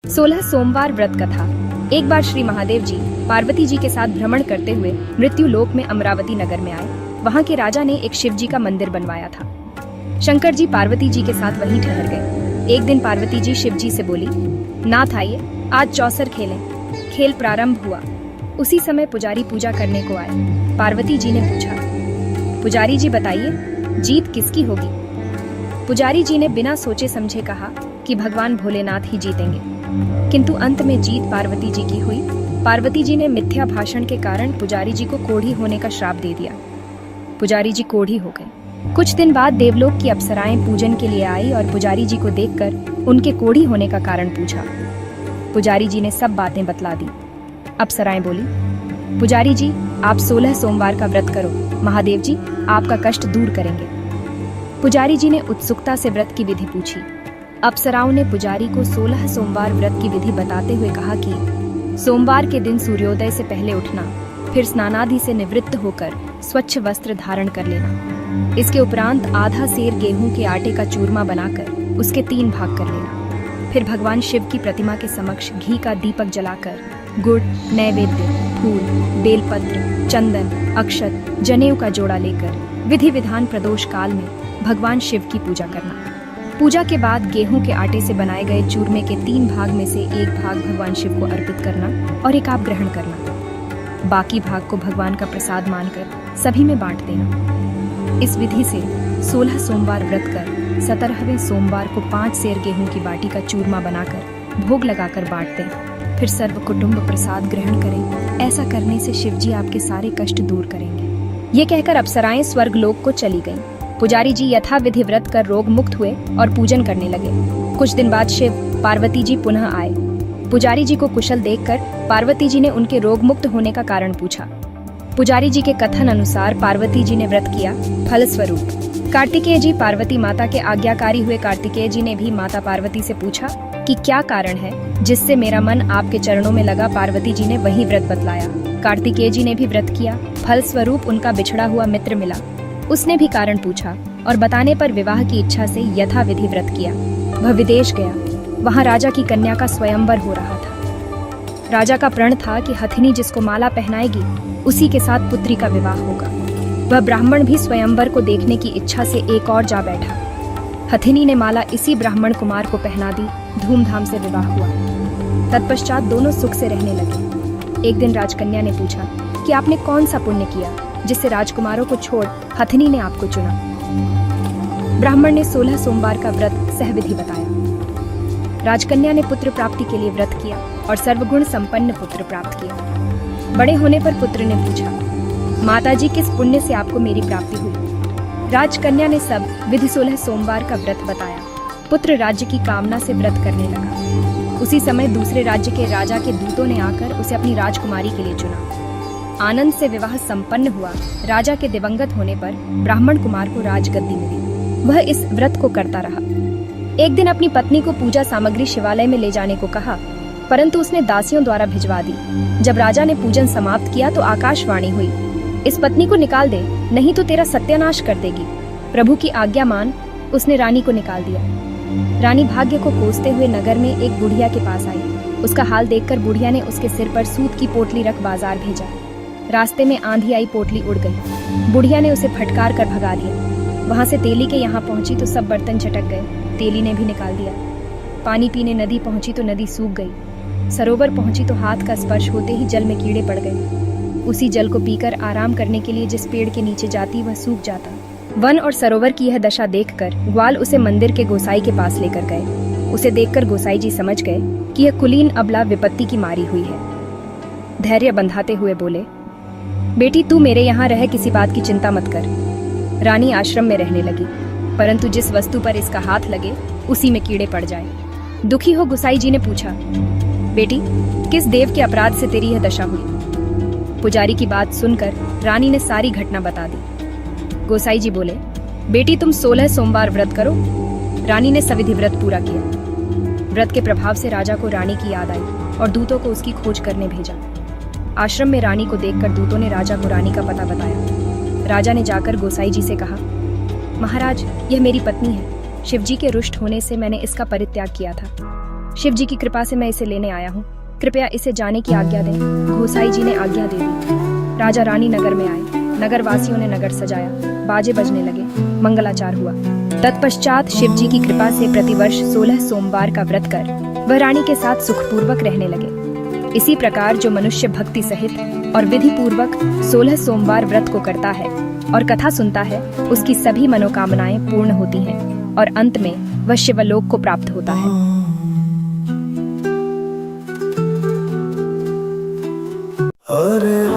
16 सोमवार व्रत कथा। एक बार श्री महादेव जी पार्वती जी के साथ भ्रमण करते हुए मृत्यु लोक में अमरावती नगर में आए। वहाँ के राजा ने एक शिव जी का मंदिर बनवाया था। शंकर जी पार्वती जी के साथ वहीं ठहर गए। एक दिन पार्वती जी शिव जी से बोली, नाथ आइए, आज चौसर खेलें। खेल प्रारंभ हुआ। उसी समय पुजारी पूजा करने को आए। पार्वती जी ने पूछा, पुजारी जी बताइए, जीत किसकी होगी? पुजारी जी ने बिना सोचे समझे कहा कि भगवान भोलेनाथ ही जीतेंगे, किंतु अंत में जीत पार्वती जी की हुई। पार्वती जी ने मिथ्या भाषण के कारण पुजारी जी को कोढ़ी होने का श्राप दे दिया। पुजारी जी कोढ़ी हो गए। कुछ दिन बाद देवलोक की अप्सराएं पूजन के लिए आई और पुजारी जी को देखकर उनके कोढ़ी होने का कारण पूछा। पुजारी जी ने सब बातें बतला दी। अप्सराएं बोली, पुजारी जी आप 16 सोमवार का व्रत करो, महादेव जी आपका कष्ट दूर करेंगे। पुजारी जी ने उत्सुकता से व्रत की विधि पूछी। अप्सराओं ने पुजारी को 16 सोमवार व्रत की विधि बताते हुए कहा कि सोमवार के दिन सूर्योदय से पहले उठना, फिर स्नानादि से निवृत्त होकर स्वच्छ वस्त्र धारण कर लेना। इसके उपरांत आधा सेर गेहूं के आटे का चूरमा बनाकर उसके 3 भाग कर लेना। फिर भगवान शिव की प्रतिमा के समक्ष घी का दीपक जलाकर गुड़, नैवेद्य, फूल, बेलपत्र, चंदन, अक्षत, जनेऊ का जोड़ा लेकर विधि विधान प्रदोष काल में भगवान शिव की पूजा करना। पूजा के बाद गेहूं के आटे से बनाए गए चूरमे के 3 भाग में से 1 भाग भगवान शिव को अर्पित करना और एक आप ग्रहण करना। बाकी भाग को भगवान का प्रसाद मानकर सभी में बांट देना। इस विधि से 16 सोमवार व्रत कर 17वें सोमवार को 5 सेर गेहूं की बाटी का चूरमा बनाकर भोग लगाकर बांट दें। फिर सर्व कुटुंब प्रसाद ग्रहण करें। ऐसा करने से शिव जी आपके सारे कष्ट दूर करेंगे। ये कहकर अप्सराएं स्वर्ग लोक को चली गईं। पुजारी जी यथा विधि व्रत कर रोग मुक्त हुए और पूजन करने लगे। कुछ दिन बाद शिव पार्वती जी पुनः आए। पुजारी जी को कुशल देखकर पार्वती जी ने उनके रोग मुक्त होने का कारण पूछा। पुजारी जी के कथन अनुसार पार्वती जी ने व्रत किया, फलस्वरूप कार्तिकेय जी पार्वती माता के आज्ञाकारी हुए। कार्तिकेय जी ने भी माता पार्वती से पूछा कि क्या कारण है जिससे मेरा मन आपके चरणों में लगा। पार्वती जी ने वही व्रत बतलाया। कार्तिकेय जी ने भी व्रत किया, फलस्वरूप उनका बिछड़ा हुआ मित्र मिला। उसने भी कारण पूछा और बताने पर विवाह की इच्छा से यथा विधि व्रत किया। वह विदेश गया। वहां राजा की कन्या का स्वयंवर हो रहा था। राजा का प्रण था कि हथिनी जिसको माला पहनाएगी उसी के साथ पुत्री का विवाह होगा। वह ब्राह्मण भी स्वयंवर को देखने की इच्छा से एक और जा बैठा। हथिनी ने माला इसी ब्राह्मण कुमार को पहना दी। धूमधाम से विवाह हुआ। तत्पश्चात दोनों सुख से रहने लगे। एक दिन राजकन्या ने पूछा कि आपने कौन सा पुण्य किया जिससे राजकुमारों को छोड़ हथिनी ने आपको चुना? ब्राह्मण ने 16 सोमवार का व्रत सहविधि बताया। राजकन्या ने पुत्र प्राप्ति के लिए व्रत किया और सर्वगुण संपन्न पुत्र प्राप्त किया। बड़े होने पर पुत्र ने पूछा, माताजी किस पुण्य से आपको मेरी प्राप्ति हुई? राजकन्या ने सब विधि 16 सोमवार का व्रत बताया। पुत्र राज्य की कामना से व्रत करने लगा। उसी समय दूसरे राज्य के राजा के दूतों ने आकर उसे अपनी राजकुमारी के लिए चुना। आनंद से विवाह संपन्न हुआ। राजा के दिवंगत होने पर ब्राह्मण कुमार को राजगद्दी मिली। वह इस व्रत को करता रहा। एक दिन अपनी पत्नी को पूजा सामग्री शिवालय में ले जाने को कहा, परंतु उसने दासियों द्वारा भिजवा दी। जब राजा ने पूजन समाप्त किया तो आकाशवाणी हुई, इस पत्नी को निकाल दे, नहीं तो तेरा सत्यानाश कर देगी। प्रभु की आज्ञा मान उसने रानी को निकाल दिया। रानी भाग्य को कोसते हुए नगर में एक बुढ़िया के पास आई। उसका हाल देखकर बुढ़िया ने उसके सिर पर सूत की पोटली रख बाजार भेजा। रास्ते में आंधी आई, पोटली उड़ गई। बुढ़िया ने उसे फटकार कर भगा दिया। वहां से तेली के यहाँ पहुंची तो सब बर्तन झटक गए। तेली ने भी निकाल दिया। पानी पीने नदी पहुंची तो नदी सूख गई। सरोवर पहुंची तो हाथ का स्पर्श होते ही जल में कीड़े पड़ गए। उसी जल को पीकर आराम करने के लिए जिस पेड़ के नीचे जाती वह सूख जाता। वन और सरोवर की यह दशा देखकर ग्वाल उसे मंदिर के गोसाई के पास लेकर गए। उसे देखकर गोसाई जी समझ गए कि यह कुलीन अबला विपत्ति की मारी हुई है। धैर्य बंधाते हुए बोले, बेटी तू मेरे यहाँ रह, किसी बात की चिंता मत कर। रानी आश्रम में रहने लगी, परंतु जिस वस्तु पर इसका हाथ लगे उसी में कीड़े पड़ जाए। दुखी हो गोसाई जी ने पूछा, बेटी किस देव के अपराध से तेरी यह दशा हुई? पुजारी की बात सुनकर रानी ने सारी घटना बता दी। गोसाई जी बोले, बेटी तुम 16 सोमवार व्रत करो। रानी ने सविधि व्रत पूरा किया। व्रत के प्रभाव से राजा को रानी की याद आई और दूतों को उसकी खोज करने भेजा। आश्रम में रानी को देखकर दूतों ने राजा को रानी का पता बताया। राजा ने जाकर गोसाई जी से कहा, महाराज यह मेरी पत्नी है। शिवजी के रुष्ट होने से मैंने इसका परित्याग किया था। शिव जी की कृपा से मैं इसे लेने आया हूँ। कृपया इसे जाने की आज्ञा दें। गोसाई जी ने आज्ञा दे दी। राजा रानी नगर में आए। नगर वासियों ने नगर सजाया, बाजे बजने लगे, मंगलाचार हुआ। तत्पश्चात शिव जी की कृपा से प्रतिवर्ष 16 सोमवार का व्रत कर वह रानी के साथ सुखपूर्वक रहने लगे। इसी प्रकार जो मनुष्य भक्ति सहित और विधि पूर्वक 16 सोमवार व्रत को करता है और कथा सुनता है, उसकी सभी मनोकामनाएं पूर्ण होती हैं और अंत में वह शिवलोक को प्राप्त होता है। अरे